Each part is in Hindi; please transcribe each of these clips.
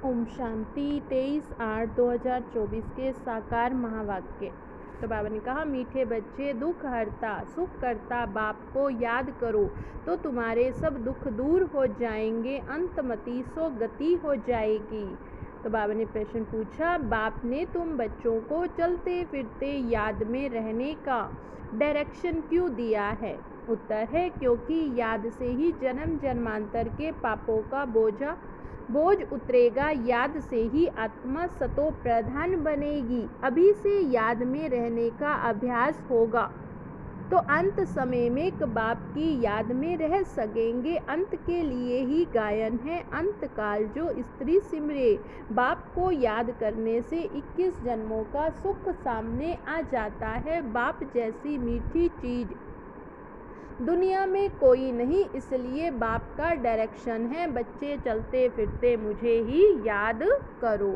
ओम शांति 23/8/2024 के साकार महावाक्य। तो बाबा ने कहा, मीठे बच्चे, दुख हरता सुख करता बाप को याद करो तो तुम्हारे सब दुख दूर हो जाएंगे, अंतमति सो गति हो जाएगी। तो बाबा ने प्रश्न पूछा, बाप ने तुम बच्चों को चलते फिरते याद में रहने का डायरेक्शन क्यों दिया है? उत्तर है, क्योंकि याद से ही जन्म जन्मांतर के पापों का बोझ उतरेगा, याद से ही आत्मा सतो प्रधान बनेगी। अभी से याद में रहने का अभ्यास होगा तो अंत समय में बाप की याद में रह सकेंगे। अंत के लिए ही गायन है, अंत काल जो स्त्री सिमरे। बाप को याद करने से 21 जन्मों का सुख सामने आ जाता है। बाप जैसी मीठी चीज दुनिया में कोई नहीं, इसलिए बाप का डायरेक्शन है, बच्चे चलते फिरते मुझे ही याद करो।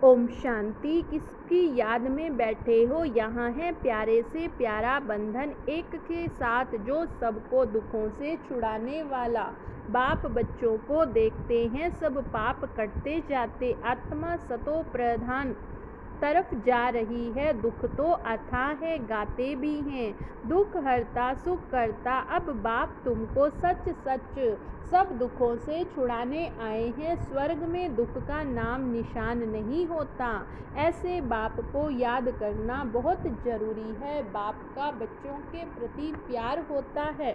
ओम शांति। किसकी याद में बैठे हो? यहाँ है प्यारे से प्यारा बंधन, एक के साथ जो सबको दुखों से छुड़ाने वाला। बाप बच्चों को देखते हैं, सब पाप कटते जाते, आत्मा सतो प्रधान तरफ जा रही है। दुख तो अथाह है, गाते भी हैं, दुख हरता सुख करता। अब बाप तुमको सच सच सब दुखों से छुड़ाने आए हैं। स्वर्ग में दुख का नाम निशान नहीं होता। ऐसे बाप को याद करना बहुत जरूरी है। बाप का बच्चों के प्रति प्यार होता है,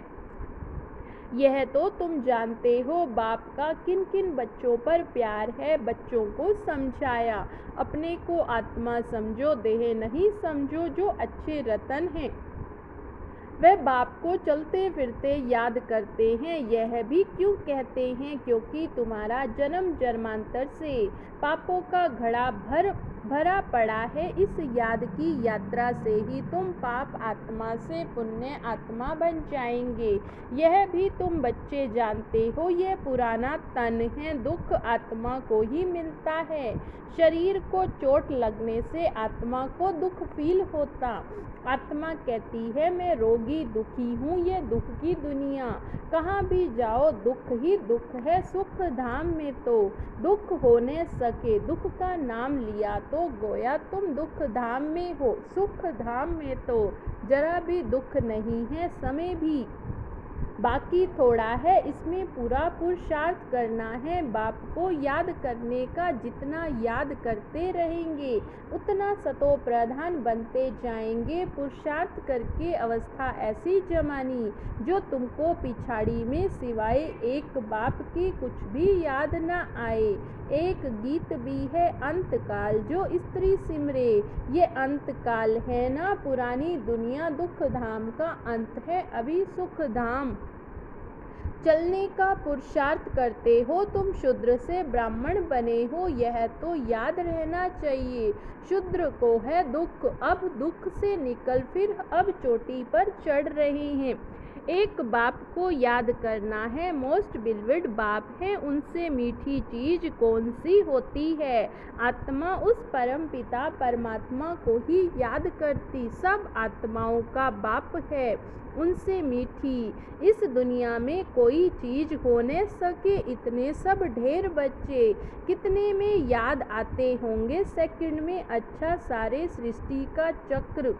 यह तो तुम जानते हो। बाप का किन किन बच्चों पर प्यार है, बच्चों को समझाया। अपने को आत्मा समझो, देह नहीं समझो। जो अच्छे रतन हैं वह बाप को चलते फिरते याद करते हैं। यह भी क्यों कहते हैं? क्योंकि तुम्हारा जन्म जन्मांतर से पापों का घड़ा भरा पड़ा है। इस याद की यात्रा से ही तुम पाप आत्मा से पुण्य आत्मा बन जाएंगे। यह भी तुम बच्चे जानते हो। यह पुराना तन है, दुख आत्मा को ही मिलता है। शरीर को चोट लगने से आत्मा को दुख फील होता। आत्मा कहती है, मैं रोगी दुखी हूँ। यह दुख की दुनिया, कहाँ भी जाओ दुख ही दुख है। सुख धाम में तो दुख हो न सके, दुख का नाम लिया तो गोया तुम दुख धाम में हो। सुख धाम में तो जरा भी दुख नहीं है, समय भी बाकी थोड़ा है, इसमें पूरा पुरुषार्थ करना है। बाप को याद करने का जितना याद करते रहेंगे उतना सतो प्रधान बनते जाएंगे। पुरुषार्थ करके अवस्था ऐसी जमानी जो तुमको पिछाड़ी में सिवाय एक बाप की कुछ भी याद न आए। एक गीत भी है, अंतकाल जो स्त्री सिमरे। ये अंतकाल है ना, पुरानी दुनिया दुख धाम का अंत है, अभी सुख धाम चलने का पुरुषार्थ करते हो। तुम शूद्र से ब्राह्मण बने हो, यह तो याद रहना चाहिए। शूद्र को है दुख, अब दुख से निकल फिर अब चोटी पर चढ़ रहे हैं। एक बाप को याद करना है, मोस्ट बिलवेड बाप है। उनसे मीठी चीज कौन सी होती है? आत्मा उस परम पिता परमात्मा को ही याद करती, सब आत्माओं का बाप है, उनसे मीठी इस दुनिया में कोई चीज हो न सके। इतने सब ढेर बच्चे कितने में याद आते होंगे सेकंड में। अच्छा, सारे सृष्टि का चक्र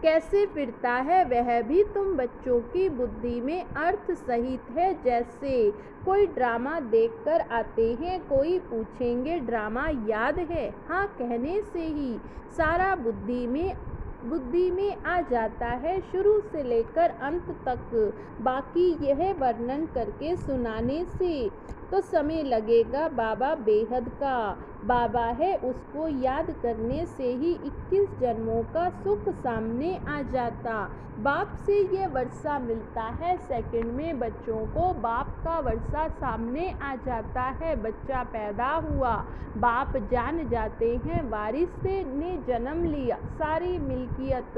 कैसे फिरता है वह भी तुम बच्चों की बुद्धि में अर्थ सहित है। जैसे कोई ड्रामा देखकर आते हैं, कोई पूछेंगे ड्रामा याद है? हाँ कहने से ही सारा बुद्धि में आ जाता है, शुरू से लेकर अंत तक। बाकी यह वर्णन करके सुनाने से तो समय लगेगा। बाबा बेहद का बाबा है, उसको याद करने से ही 21 जन्मों का सुख सामने आ जाता। बाप से ये वर्षा मिलता है, सेकंड में बच्चों को बाप का वर्षा सामने आ जाता है। बच्चा पैदा हुआ, बाप जान जाते हैं वारिस से ने जन्म लिया, सारी मिल्कियत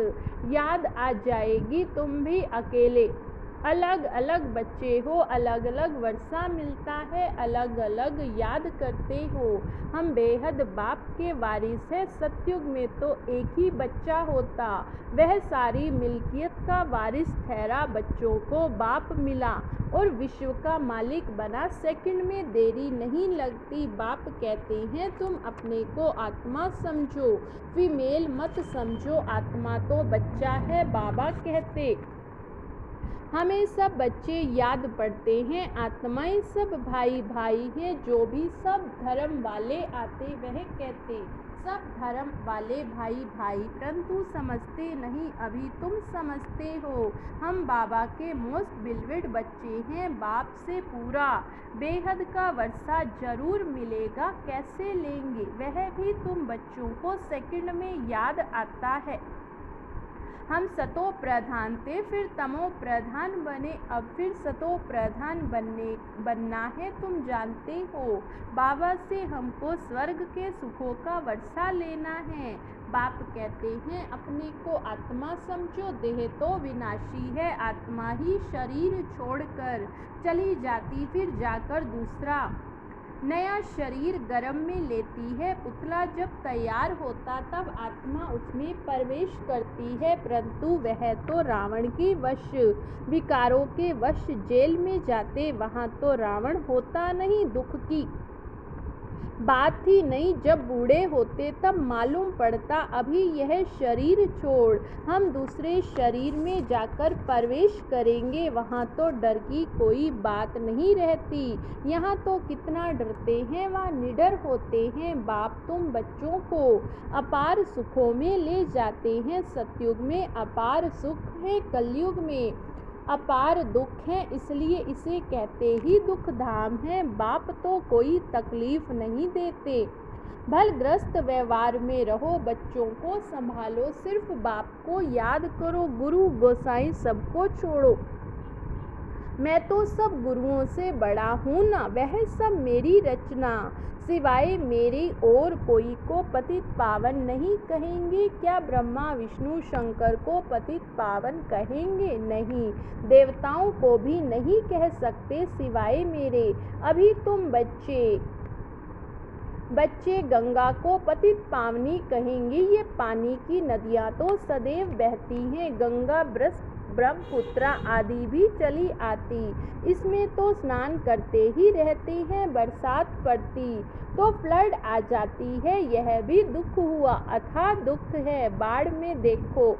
याद आ जाएगी। तुम भी अकेले अलग अलग बच्चे हो, अलग अलग वर्षा मिलता है, अलग अलग याद करते हो। हम बेहद बाप के वारिस हैं। सतयुग में तो एक ही बच्चा होता, वह सारी मिल्कियत का वारिस ठहरा, बच्चों को बाप मिला और विश्व का मालिक बना। सेकंड में देरी नहीं लगती, बाप कहते हैं तुम अपने को आत्मा समझो, फीमेल मत समझो, आत्मा तो बच्चा है। बाबा कहते हमें सब बच्चे याद पड़ते हैं, आत्माएं सब भाई भाई हैं। जो भी सब धर्म वाले आते वह कहते सब धर्म वाले भाई भाई, परंतु समझते नहीं, अभी तुम समझते हो। हम बाबा के मोस्ट बिलवेड बच्चे हैं, बाप से पूरा बेहद का वर्षा जरूर मिलेगा। कैसे लेंगे वह भी तुम बच्चों को सेकंड में याद आता है। हम सतो प्रधान थे, फिर तमो प्रधान बने, अब फिर सतो प्रधान बनना है, तुम जानते हो। बाबा से हमको स्वर्ग के सुखों का वर्षा लेना है। बाप कहते हैं अपने को आत्मा समझो, देह तो विनाशी है, आत्मा ही शरीर छोड़कर चली जाती, फिर जाकर दूसरा नया शरीर गर्भ में लेती है। पुतला जब तैयार होता तब आत्मा उसमें प्रवेश करती है, परंतु वह तो रावण के वश, विकारों के वश जेल में जाते, वहाँ तो रावण होता नहीं। दुख की बात ही नहीं, जब बूढ़े होते तब मालूम पड़ता, अभी यह शरीर छोड़ हम दूसरे शरीर में जाकर प्रवेश करेंगे, वहाँ तो डर की कोई बात नहीं रहती। यहाँ तो कितना डरते हैं, वहाँ निडर होते हैं। बाप तुम बच्चों को अपार सुखों में ले जाते हैं, सतयुग में अपार सुख है, कलयुग में अपार दुख है, इसलिए इसे कहते ही दुख धाम है। बाप तो कोई तकलीफ नहीं देते, भलग्रस्त व्यवहार में रहो, बच्चों को संभालो, सिर्फ बाप को याद करो, गुरु गोसाई सबको छोड़ो। मैं तो सब गुरुओं से बड़ा हूँ ना, वह सब मेरी रचना, सिवाय मेरी और कोई को पतित पावन नहीं कहेंगे। क्या ब्रह्मा विष्णु शंकर को पतित पावन कहेंगे? नहीं, देवताओं को भी नहीं कह सकते सिवाय मेरे। अभी तुम बच्चे गंगा को पतित पावनी कहेंगे, ये पानी की नदियाँ तो सदैव बहती हैं, गंगा ब्रह्मपुत्र आदि भी चली आती, इसमें तो स्नान करते ही रहते हैं, बरसात पड़ती तो फ्लड आ जाती है, यह भी दुख हुआ, अथाह दुख है। बाढ़ में देखो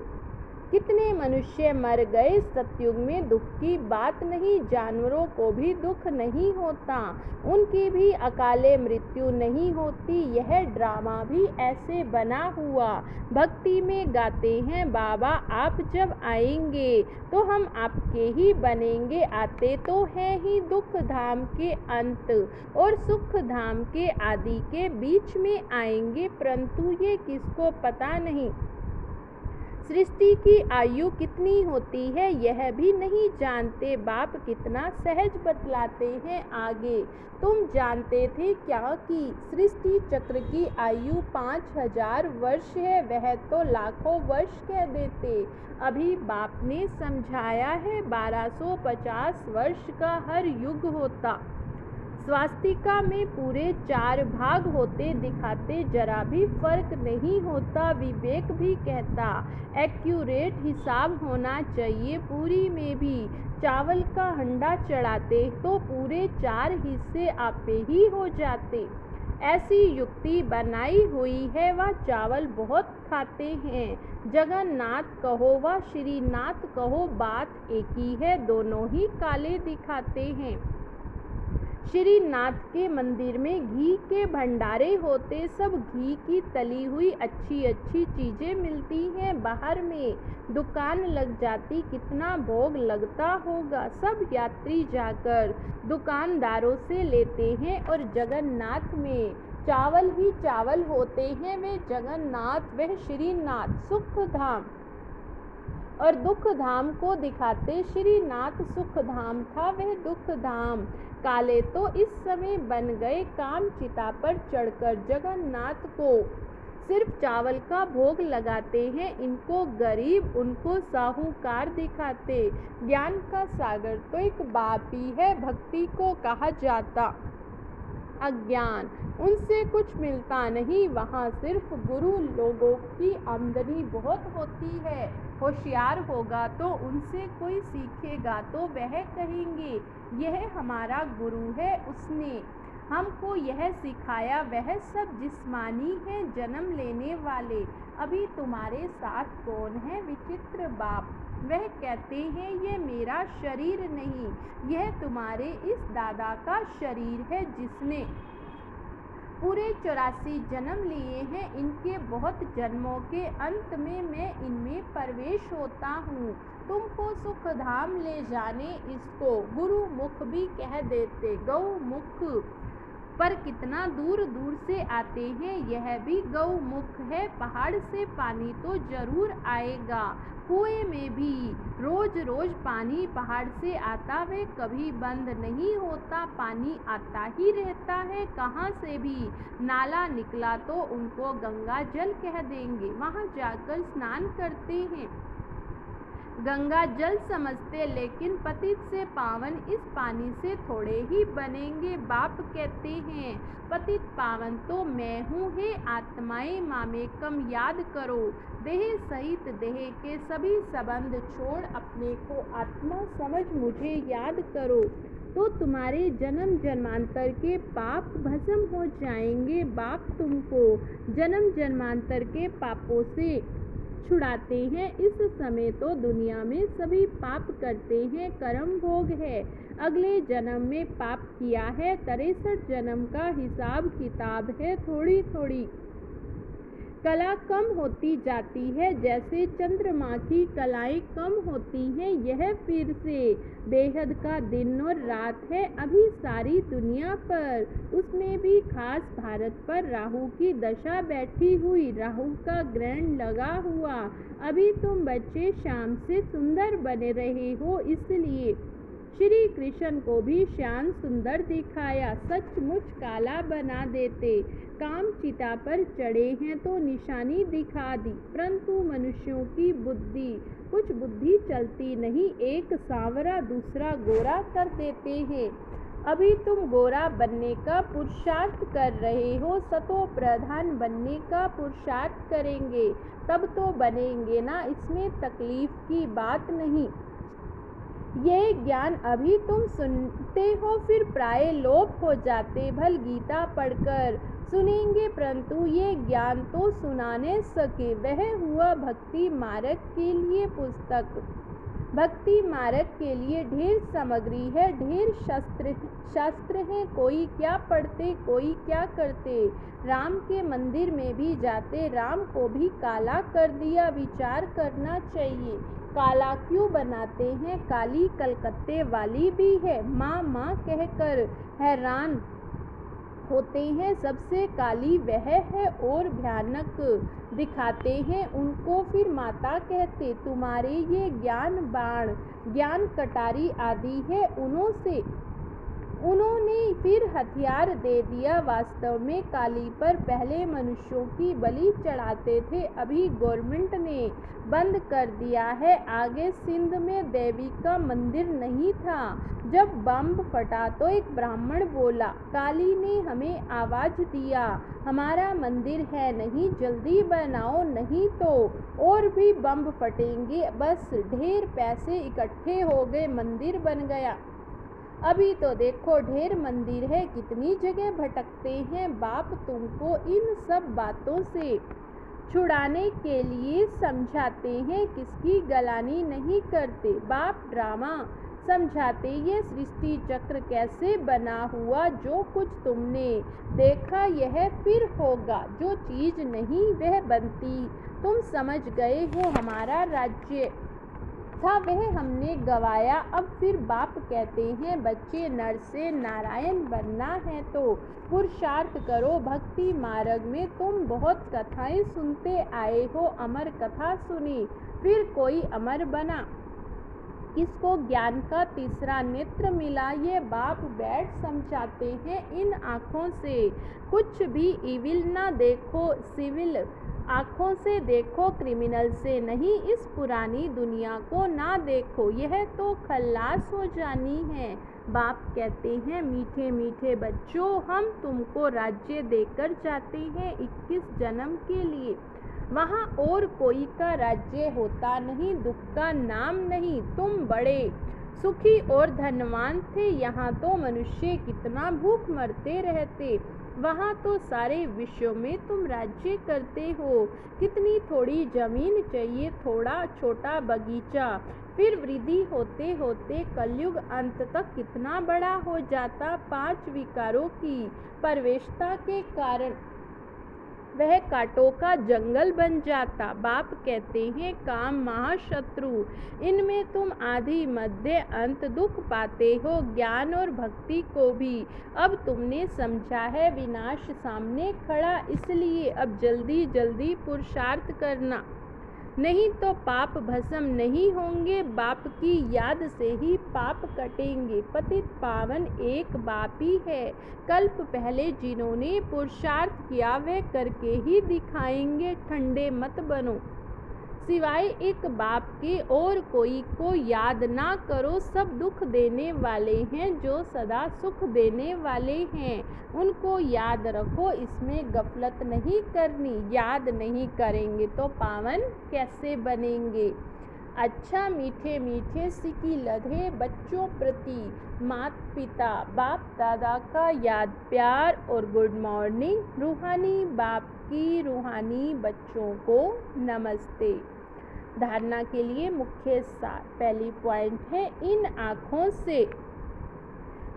कितने मनुष्य मर गए, सतयुग में दुख की बात नहीं, जानवरों को भी दुख नहीं होता, उनकी भी अकाले मृत्यु नहीं होती, यह ड्रामा भी ऐसे बना हुआ। भक्ति में गाते हैं बाबा आप जब आएंगे तो हम आपके ही बनेंगे, आते तो हैं ही दुख धाम के अंत और सुख धाम के आदि के बीच में आएंगे, परंतु ये किसको पता नहीं। सृष्टि की आयु कितनी होती है यह भी नहीं जानते, बाप कितना सहज बतलाते हैं आगे। तुम जानते थे क्या कि सृष्टि चक्र की आयु 5000 वर्ष है, वह तो लाखों वर्ष कह देते, अभी बाप ने समझाया है 1250 वर्ष का हर युग होता। स्वास्तिका में पूरे 4 भाग होते दिखाते, जरा भी फर्क नहीं होता, विवेक भी कहता एक्यूरेट हिसाब होना चाहिए। पूरी में भी चावल का हंडा चढ़ाते तो पूरे 4 हिस्से आपे ही हो जाते, ऐसी युक्ति बनाई हुई है। वह चावल बहुत खाते हैं, जगन्नाथ कहो व श्रीनाथ कहो बात एक ही है, दोनों ही काले दिखाते हैं। श्रीनाथ के मंदिर में घी के भंडारे होते, सब घी की तली हुई अच्छी अच्छी चीज़ें मिलती हैं, बाहर में दुकान लग जाती, कितना भोग लगता होगा। सब यात्री जाकर दुकानदारों से लेते हैं और जगन्नाथ में चावल ही चावल होते हैं, वे जगन्नाथ वह श्रीनाथ सुख धाम और दुख धाम को दिखाते। श्रीनाथ सुख धाम था, वह दुख धाम काले तो इस समय बन गए, काम चिता पर चढ़कर जगन्नाथ को सिर्फ चावल का भोग लगाते हैं, इनको गरीब उनको साहूकार दिखाते। ज्ञान का सागर तो एक बाप ही है, भक्ति को कहा जाता अज्ञान, उनसे कुछ मिलता नहीं। वहाँ सिर्फ गुरु लोगों की आमदनी बहुत होती है। होशियार होगा तो उनसे कोई सीखेगा तो वह कहेंगे यह हमारा गुरु है, उसने हमको यह सिखाया। वह सब जिस्मानी हैं, जन्म लेने वाले। अभी तुम्हारे साथ कौन है? विचित्र बाप। वह कहते हैं ये मेरा शरीर नहीं, यह तुम्हारे इस दादा का शरीर है जिसने पूरे 84 जन्म लिए हैं। इनके बहुत जन्मों के अंत में मैं इनमें प्रवेश होता हूँ। तुमको सुख धाम ले जाने इसको गुरु मुख भी कह देते। गौ मुख पर कितना दूर दूर से आते हैं, यह भी गौ मुख है। पहाड़ से पानी तो जरूर आएगा, कुएं में भी रोज रोज पानी पहाड़ से आता, वे कभी बंद नहीं होता, पानी आता ही रहता है। कहाँ से भी नाला निकला तो उनको गंगा जल कह देंगे, वहाँ जाकर स्नान करते हैं, गंगा जल समझते। लेकिन पतित से पावन इस पानी से थोड़े ही बनेंगे। बाप कहते हैं पतित पावन तो मैं हूँ, हे आत्माएं मामेकम याद करो। देह सहित देह के सभी संबंध छोड़ अपने को आत्मा समझ मुझे याद करो, तो तुम्हारे जन्म जन्मांतर के पाप भस्म हो जाएंगे। बाप तुमको जन्म जन्मांतर के पापों से छुड़ाते हैं। इस समय तो दुनिया में सभी पाप करते हैं, कर्म भोग है। अगले जन्म में पाप किया है, 63 जन्म का हिसाब किताब है। थोड़ी थोड़ी कला कम होती जाती है, जैसे चंद्रमा की कलाएं कम होती हैं। यह फिर से बेहद का दिन और रात है अभी सारी दुनिया पर, उसमें भी खास भारत पर राहु की दशा बैठी हुई, राहु का ग्रहण लगा हुआ। अभी तुम बच्चे शाम से सुंदर बने रहे हो, इसलिए श्री कृष्ण को भी श्याम सुंदर दिखाया, सचमुच काला बना देते। काम चिता पर चढ़े हैं तो निशानी दिखा दी, परंतु मनुष्यों की बुद्धि कुछ बुद्धि चलती नहीं, एक सांवरा दूसरा गोरा कर देते हैं। अभी तुम गोरा बनने का पुरुषार्थ कर रहे हो, सतो प्रधान बनने का पुरुषार्थ करेंगे तब तो बनेंगे ना, इसमें तकलीफ की बात नहीं। ये ज्ञान अभी तुम सुनते हो, फिर प्राय लोप हो जाते। भल गीता पढ़कर सुनेंगे, परंतु ये ज्ञान तो सुना न सके। वह हुआ भक्ति मार्ग के लिए पुस्तक। भक्ति मार्ग के लिए ढेर सामग्री है, ढेर शास्त्र हैं, कोई क्या पढ़ते कोई क्या करते। राम के मंदिर में भी जाते, राम को भी काला कर दिया। विचार करना चाहिए, काला क्यों बनाते हैं? काली कलकत्ते वाली भी है, माँ माँ कहकर हैरान होते हैं। सबसे काली वह है और भयानक दिखाते हैं उनको, फिर माता कहते। तुम्हारे ये ज्ञान बाण ज्ञान कटारी आदि है, उन्होंने फिर हथियार दे दिया। वास्तव में काली पर पहले मनुष्यों की बलि चढ़ाते थे, अभी गवर्नमेंट ने बंद कर दिया है। आगे सिंध में देवी का मंदिर नहीं था, जब बम फटा तो एक ब्राह्मण बोला, काली ने हमें आवाज दिया, हमारा मंदिर है नहीं, जल्दी बनाओ नहीं तो और भी बम फटेंगे। बस ढेर पैसे इकट्ठे हो गए, मंदिर बन गया। अभी तो देखो ढेर मंदिर है, कितनी जगह भटकते हैं। बाप तुमको इन सब बातों से छुड़ाने के लिए समझाते हैं, किसकी गलानी नहीं करते। बाप ड्रामा समझाते, ये सृष्टि चक्र कैसे बना हुआ, जो कुछ तुमने देखा यह फिर होगा, जो चीज नहीं वह बनती। तुम समझ गए हो, हमारा राज्य था वह हमने गवाया। अब फिर बाप कहते हैं बच्चे, नर से नारायण बनना है तो पुरुषार्थ करो भक्ति मार्ग में। तुम बहुत कथाएं सुनते आए हो, अमर कथा सुनी, फिर कोई अमर बना, किसको ज्ञान का तीसरा नेत्र मिला। ये बाप बैठ समझाते हैं, इन आँखों से कुछ भी इविल ना देखो, सिविल आँखों से देखो क्रिमिनल से नहीं, इस पुरानी दुनिया को ना देखो, यह तो खल्लास हो जानी है। बाप कहते हैं, मीठे मीठे बच्चों, हम तुमको राज्य देकर जाते हैं 21 जन्म के लिए। वहाँ और कोई का राज्य होता नहीं, दुख का नाम नहीं। तुम बड़े सुखी और धनवान थे, यहाँ तो मनुष्य कितना भूख मरते रहते। वहाँ तो सारे विश्व में तुम राज्य करते हो। कितनी थोड़ी जमीन चाहिए, थोड़ा छोटा बगीचा, फिर वृद्धि होते होते कलयुग अंत तक कितना बड़ा हो जाता। 5 विकारों की प्रवेशता के कारण वह कांटों का जंगल बन जाता। बाप कहते हैं, काम महाशत्रु, इनमें तुम आदि मध्य अंत दुख पाते हो, ज्ञान और भक्ति को भी। अब तुमने समझा है विनाश सामने खड़ा, इसलिए अब जल्दी जल्दी पुरुषार्थ करना, नहीं तो पाप भस्म नहीं होंगे। बाप की याद से ही पाप कटेंगे। पतित पावन एक बाप ही है। कल्प पहले जिन्होंने पुरुषार्थ किया वे करके ही दिखाएंगे। ठंडे मत बनो, सिवाय एक बाप के और कोई को याद ना करो। सब दुख देने वाले हैं, जो सदा सुख देने वाले हैं उनको याद रखो, इसमें गफलत नहीं करनी। याद नहीं करेंगे तो पावन कैसे बनेंगे। अच्छा मीठे मीठे सिकी लधे बच्चों प्रति माता पिता बाप दादा का याद प्यार और गुड मॉर्निंग। रूहानी बाप की रूहानी बच्चों को नमस्ते। धारणा के लिए मुख्य सार। पहली पॉइंट है, इन आँखों से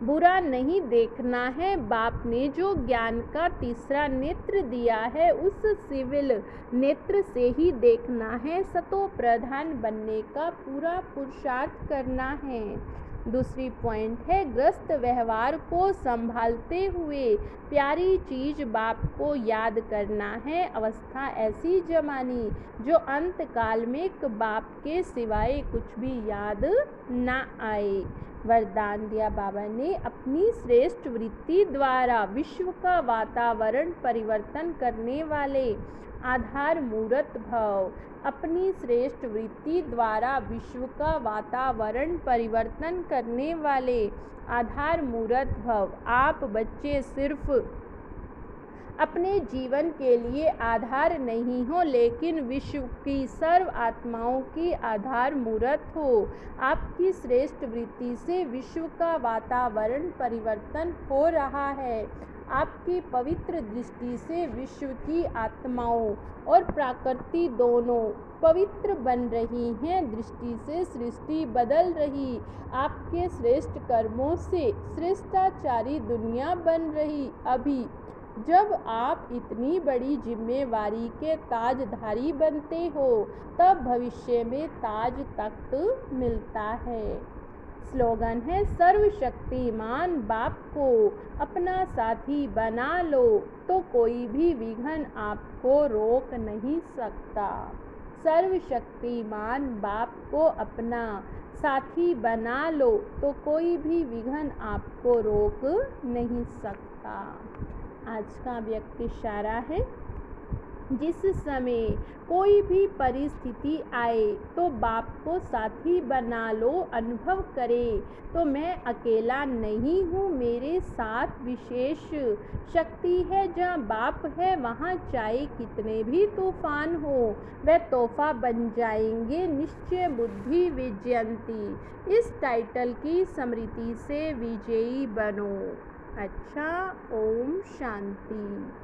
बुरा नहीं देखना है। बाप ने जो ज्ञान का तीसरा नेत्र दिया है, उस सिविल नेत्र से ही देखना है। सतो प्रधान बनने का पूरा पुरुषार्थ करना है। दूसरी पॉइंट है, ग्रस्त व्यवहार को संभालते हुए प्यारी चीज बाप को याद करना है। अवस्था ऐसी जमानी जो अंत काल में बाप के सिवाय कुछ भी याद ना आए। वरदान दिया बाबा ने, अपनी श्रेष्ठ वृत्ति द्वारा विश्व का वातावरण परिवर्तन करने वाले आधार मूर्त भव। अपनी श्रेष्ठ वृत्ति द्वारा विश्व का वातावरण परिवर्तन करने वाले आधार मूर्त भव। आप बच्चे सिर्फ अपने जीवन के लिए आधार नहीं हो, लेकिन विश्व की सर्व आत्माओं की आधार मूर्त हो। आपकी श्रेष्ठ वृत्ति से विश्व का वातावरण परिवर्तन हो रहा है। आपकी पवित्र दृष्टि से विश्व की आत्माओं और प्रकृति दोनों पवित्र बन रही हैं। दृष्टि से सृष्टि बदल रही। आपके श्रेष्ठ कर्मों से श्रेष्ठाचारी दुनिया बन रही। अभी जब आप इतनी बड़ी जिम्मेवारी के ताजधारी बनते हो, तब भविष्य में ताज तख्त मिलता है। स्लोगन है, सर्वशक्तिमान बाप को अपना साथी बना लो तो कोई भी विघ्न आपको रोक नहीं सकता। सर्वशक्तिमान बाप को अपना साथी बना लो तो कोई भी विघ्न आपको रोक नहीं सकता। आज का व्यक्त इशारा है, जिस समय कोई भी परिस्थिति आए तो बाप को साथी बना लो। अनुभव करे तो मैं अकेला नहीं हूँ, मेरे साथ विशेष शक्ति है। जहाँ बाप है वहाँ चाहे कितने भी तूफान हो, वह तोहफा बन जाएंगे। निश्चय बुद्धि विजयंती, इस टाइटल की स्मृति से विजयी बनो। अच्छा, ओम शांति।